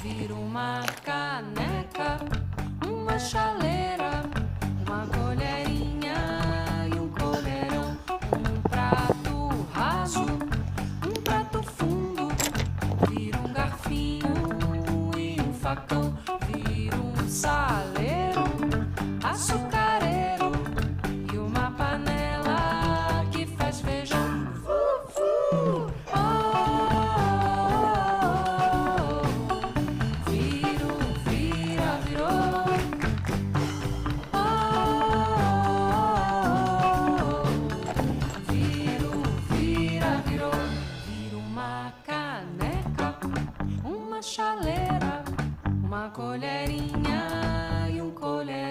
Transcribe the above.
vira uma caneca, uma chaleira, uma colherinha e um colherão, um prato raso, um prato fundo, vira um garfinho e um facão, vira um saleiro, açucareiro e uma panela que faz feijão. Uma chaleira, uma colherinha e um colher.